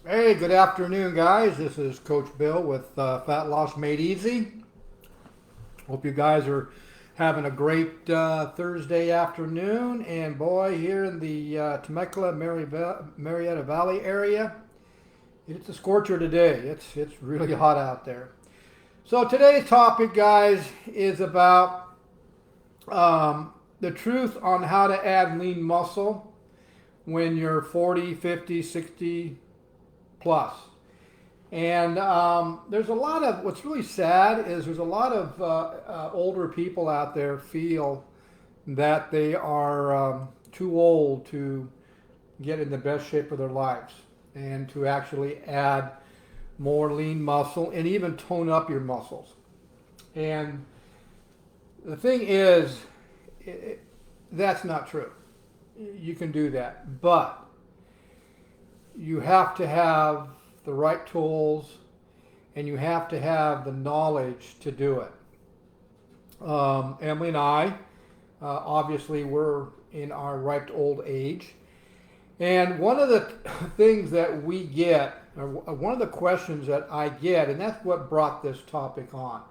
Hey, good afternoon, guys. This is Coach Bill with Fat Loss Made Easy. Hope you guys are having a great Thursday afternoon. And boy, here in the Temecula, Marietta Valley area, it's a scorcher today. It's really hot out there. So today's topic, guys, is about the truth on how to add lean muscle when you're 40, 50, 60 plus. And there's a lot of, what's really sad is there's a lot of older people out there feel that they are too old to get in the best shape of their lives and to actually add more lean muscle and even tone up your muscles. And the thing is, that's not true. You can do that, but you have to have the right tools and you have to have the knowledge to do it. Emily and I, obviously, we're in our ripe old age. And one of the things that we get, or one of the questions that I get, and that's what brought this topic on,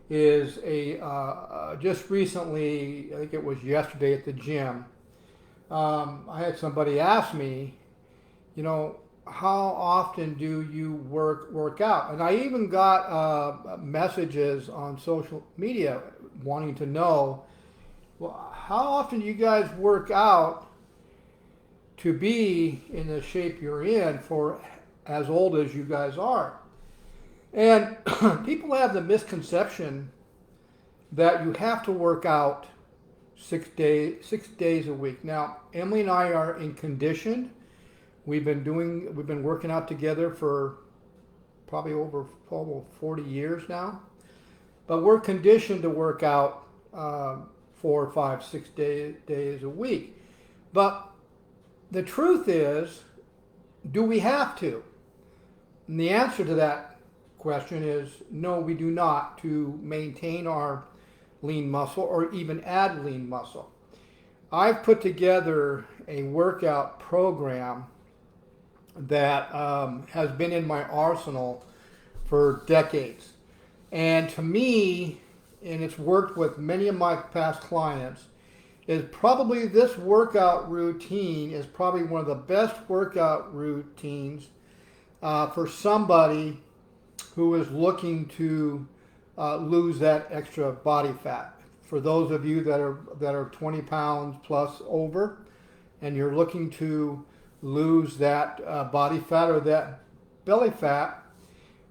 is just recently, I think it was yesterday at the gym, I had somebody ask me, how often do you work out? And I even got messages on social media wanting to know, well, how often do you guys work out to be in the shape you're in for as old as you guys are? And people have the misconception that you have to work out 6 days a week. Now, Emily and I are in condition. We've been working out together for probably over almost 40 years now, but we're conditioned to work out 4, 5, 6 days a week. But the truth is, do we have to? And the answer to that question is no, we do not, to maintain our lean muscle or even add lean muscle. I've put together a workout program that has been in my arsenal for decades. And to me, and it's worked with many of my past clients, is probably this workout routine is probably one of the best workout routines for somebody who is looking to lose that extra body fat. For those of you that are 20 pounds plus over, and you're looking to lose that body fat or that belly fat,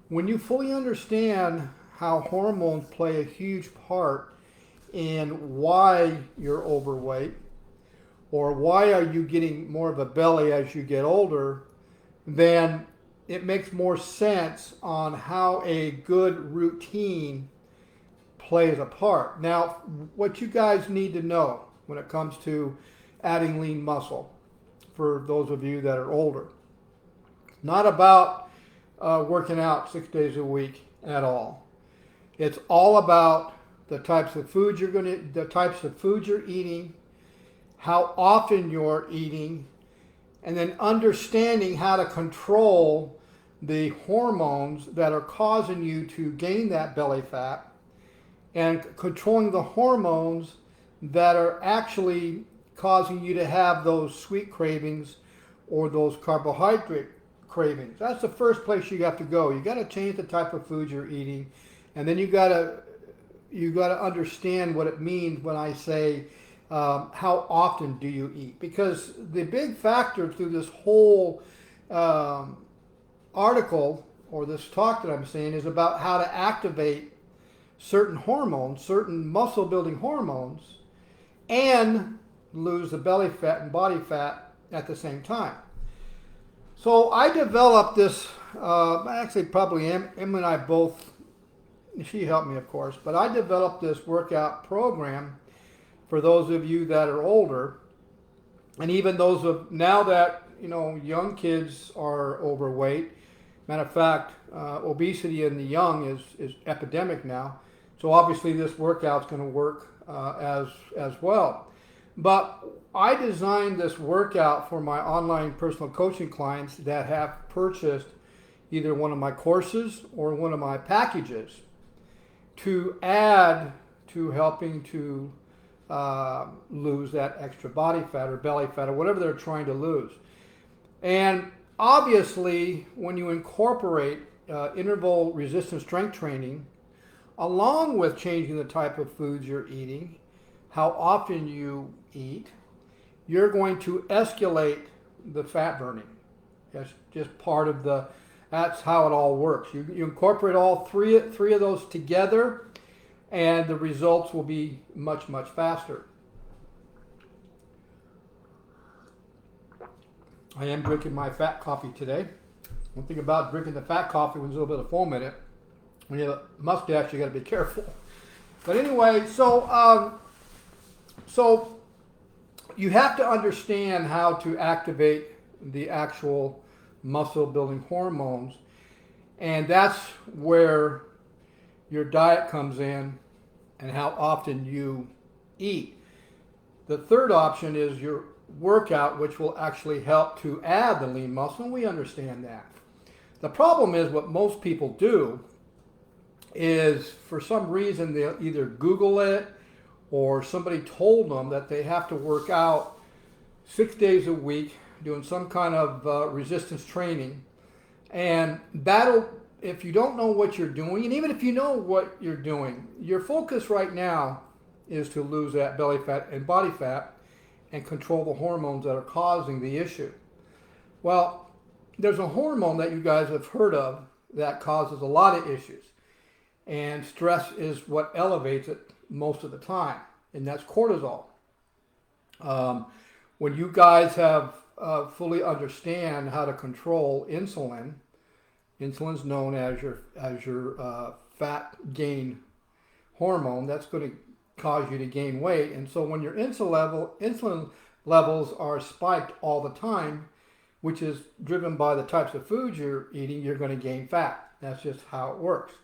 when you fully understand how hormones play a huge part in why you're overweight or why are you getting more of a belly as you get older, then it makes more sense on how a good routine plays a part. Now, what you guys need to know when it comes to adding lean muscle, for those of you that are older, not about working out 6 days a week at all. It's all about the types of food you're eating, how often you're eating, and then understanding how to control the hormones that are causing you to gain that belly fat, and controlling the hormones that are actually causing you to have those sweet cravings or those carbohydrate cravings. That's the first place you have to go. You got to change the type of food you're eating, and then you got to understand what it means when I say how often do you eat, because the big factor through this whole article or this talk that I'm saying is about how to activate certain hormones, certain muscle building hormones, and lose the belly fat and body fat at the same time. So I developed this, actually probably Emma and I both, she helped me of course, but I developed this workout program for those of you that are older, and even those of now that, young kids are overweight. Matter of fact, obesity in the young is epidemic now. So obviously this workout's going to work as well. But I designed this workout for my online personal coaching clients that have purchased either one of my courses or one of my packages to add to helping to lose that extra body fat or belly fat or whatever they're trying to lose. And obviously, when you incorporate interval resistance strength training, along with changing the type of foods you're eating, how often you eat, you're going to escalate the fat burning. That's just part of that's how it all works. You incorporate all three of those together, and the results will be much, much faster. I am drinking my fat coffee today. One thing about drinking the fat coffee when there's a little bit of foam in it, when you have a mustache, you got to be careful. But anyway, so you have to understand how to activate the actual muscle building hormones, and that's where your diet comes in and how often you eat. The third option is your workout, which will actually help to add the lean muscle, and we understand that. The problem is what most people do is, for some reason, they'll either Google it or somebody told them that they have to work out 6 days a week doing some kind of resistance training. And that'll, if you don't know what you're doing, and even if you know what you're doing, your focus right now is to lose that belly fat and body fat and control the hormones that are causing the issue. Well, there's a hormone that you guys have heard of that causes a lot of issues. And stress is what elevates it most of the time, and that's cortisol. When you guys have fully understand how to control insulin, insulin's known as your fat gain hormone. That's going to cause you to gain weight, and so when your insulin levels are spiked all the time, which is driven by the types of foods you're eating, you're going to gain fat. That's just how it works.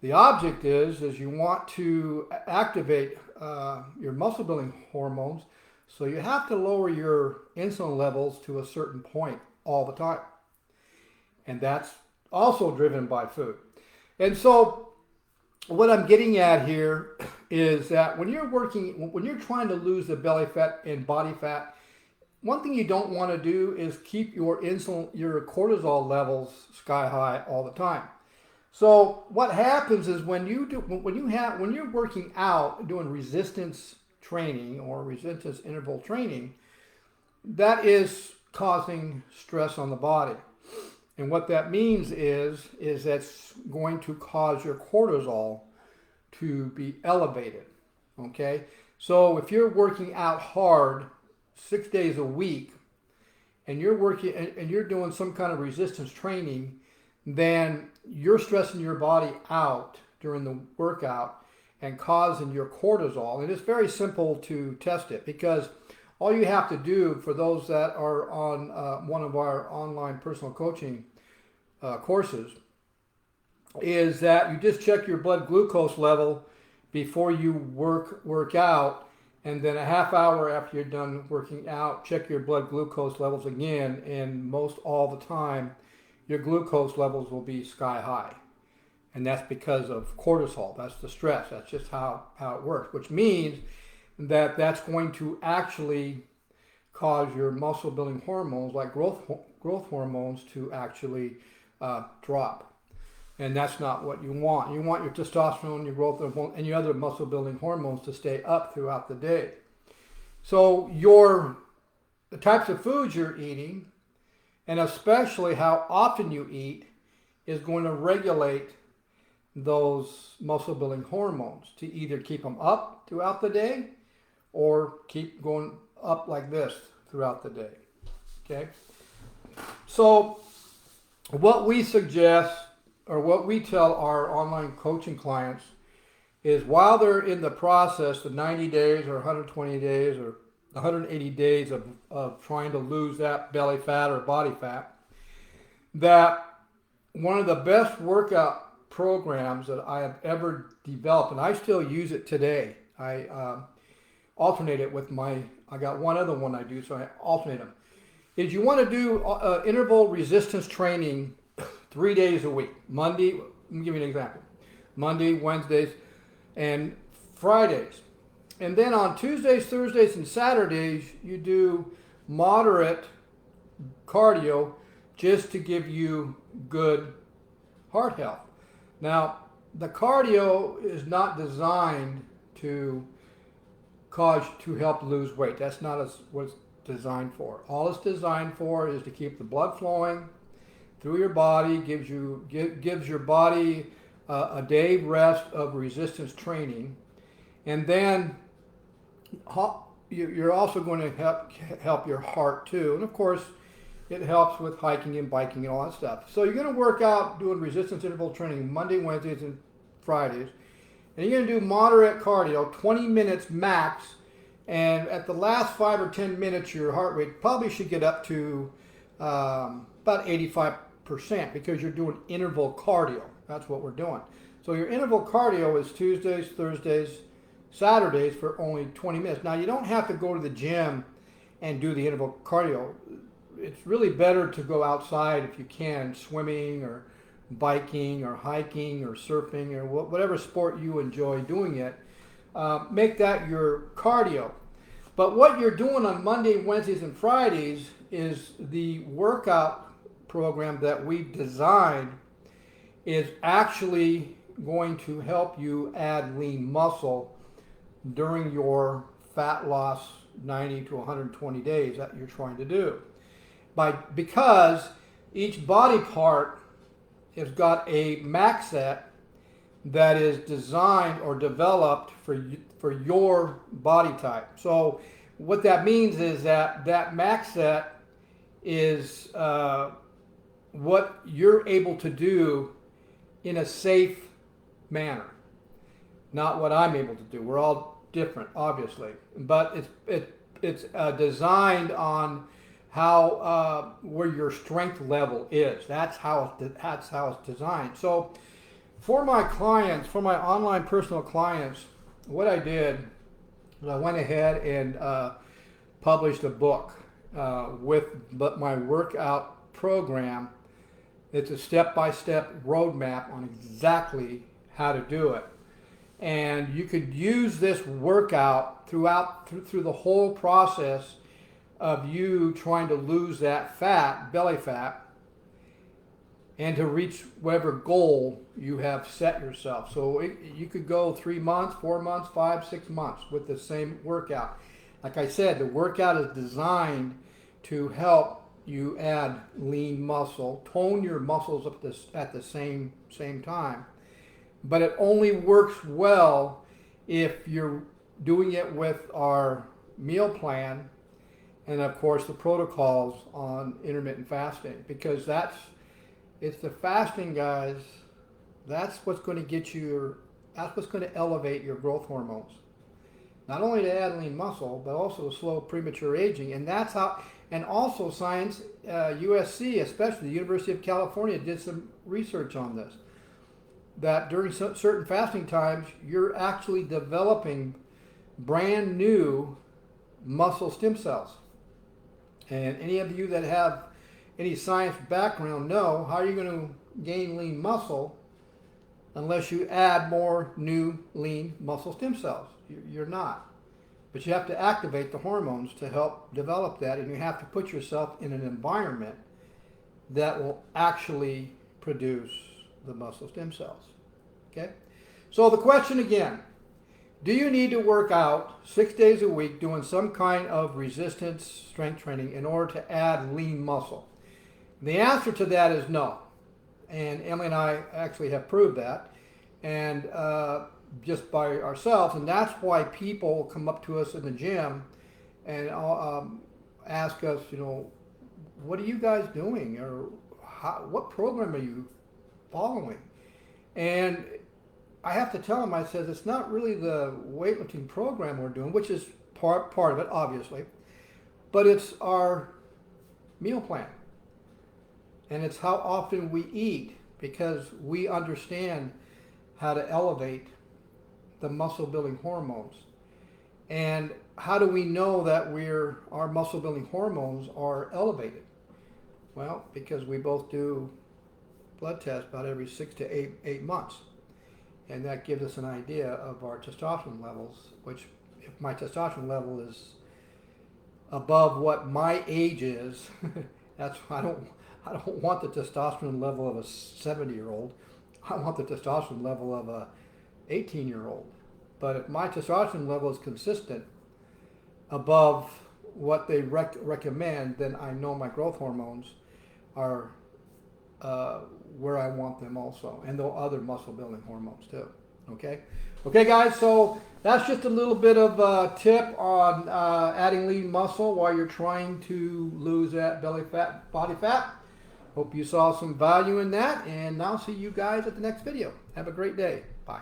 The object is you want to activate your muscle building hormones, so you have to lower your insulin levels to a certain point all the time. And that's also driven by food. And so what I'm getting at here is that when you're trying to lose the belly fat and body fat, one thing you don't want to do is keep your cortisol levels sky high all the time. So what happens is when you're working out, doing resistance training or resistance interval training, that is causing stress on the body. And what that means is that's going to cause your cortisol to be elevated. Okay? So if you're working out hard 6 days a week and you're doing some kind of resistance training, then you're stressing your body out during the workout and causing your cortisol. And it's very simple to test it, because all you have to do, for those that are on one of our online personal coaching courses, is that you just check your blood glucose level before you work out, and then a half hour after you're done working out, check your blood glucose levels again, and most all the time your glucose levels will be sky high. And that's because of cortisol. That's the stress. That's just how it works, which means that that's going to actually cause your muscle building hormones like growth hormones to actually drop. And that's not what you want. You want your testosterone, your growth hormone, and your other muscle building hormones to stay up throughout the day. So the types of foods you're eating, and especially how often you eat, is going to regulate those muscle building hormones to either keep them up throughout the day or keep going up like this throughout the day. Okay? So what we suggest, or what we tell our online coaching clients, is while they're in the process, the 90 days or 120 days or 180 days of trying to lose that belly fat or body fat, that one of the best workout programs that I have ever developed, and I still use it today. alternate it with I got one other one I do, so I alternate them. Is you want to do interval resistance training 3 days a week. Monday, let me give you an example. Monday, Wednesdays, and Fridays. And then on Tuesdays, Thursdays, and Saturdays, you do moderate cardio just to give you good heart health. Now, the cardio is not designed to help lose weight. That's not what it's designed for. All it's designed for is to keep the blood flowing through your body, gives your body a day rest of resistance training, and then you're also going to help your heart too. And of course, it helps with hiking and biking and all that stuff. So you're going to work out doing resistance interval training Monday, Wednesdays, and Fridays. And you're going to do moderate cardio, 20 minutes max. And at the last 5 or 10 minutes, your heart rate probably should get up to about 85% because you're doing interval cardio. That's what we're doing. So your interval cardio is Tuesdays, Thursdays, Saturdays for only 20 minutes. Now, you don't have to go to the gym and do the interval cardio. It's really better to go outside if you can, swimming or biking or hiking or surfing or whatever sport you enjoy doing it. Make that your cardio. But what you're doing on Monday, Wednesdays, and Fridays is the workout program that we've designed is actually going to help you add lean muscle during your fat loss 90 to 120 days that you're trying to do. Because each body part has got a max set that is designed or developed for your body type. So what that means is that max set is what you're able to do in a safe manner, not what I'm able to do. We're all different, obviously, but it's designed on how where your strength level is. That's how it's designed. So for my clients, for my online personal clients, what I did was I went ahead and published a book with my workout program. It's a step-by-step roadmap on exactly how to do it. And you could use this workout through the whole process of you trying to lose that fat, belly fat, and to reach whatever goal you have set yourself. So you could go 3 months, 4 months, 5, 6 months with the same workout. Like I said, the workout is designed to help you add lean muscle, tone your muscles up at the same time. But it only works well if you're doing it with our meal plan and of course the protocols on intermittent fasting, because it's the fasting, guys. That's what's going to that's what's going to elevate your growth hormones. Not only to add lean muscle, but also to slow premature aging. And that's how, and also science, USC, especially the University of California, did some research on this. That during certain fasting times, you're actually developing brand new muscle stem cells. And any of you that have any science background know how you're going to gain lean muscle unless you add more new lean muscle stem cells. You're not. But you have to activate the hormones to help develop that, and you have to put yourself in an environment that will actually produce the muscle stem cells. Okay? So the question again, do you need to work out 6 days a week doing some kind of resistance strength training in order to add lean muscle? The answer to that is no. And Emily and I actually have proved that, and just by ourselves. And that's why people come up to us in the gym and ask us, what are you guys doing? Or what program are you following? And I have to tell them, I said, it's not really the weightlifting program we're doing, which is part of it, obviously, but it's our meal plan. And it's how often we eat, because we understand how to elevate the muscle building hormones. And how do we know that our muscle building hormones are elevated? Well, because we both do blood tests about every 6 to 8 months. And that gives us an idea of our testosterone levels, which if my testosterone level is above what my age is, I don't want the testosterone level of a 70-year-old. I want the testosterone level of a 18-year-old. But if my testosterone level is consistent above what they recommend, then I know my growth hormones are where I want them also, and the other muscle building hormones too. Okay guys, so that's just a little bit of a tip on adding lean muscle while you're trying to lose that belly fat, body fat. Hope you saw some value in that, and I'll see you guys at the next video. Have a great day. Bye.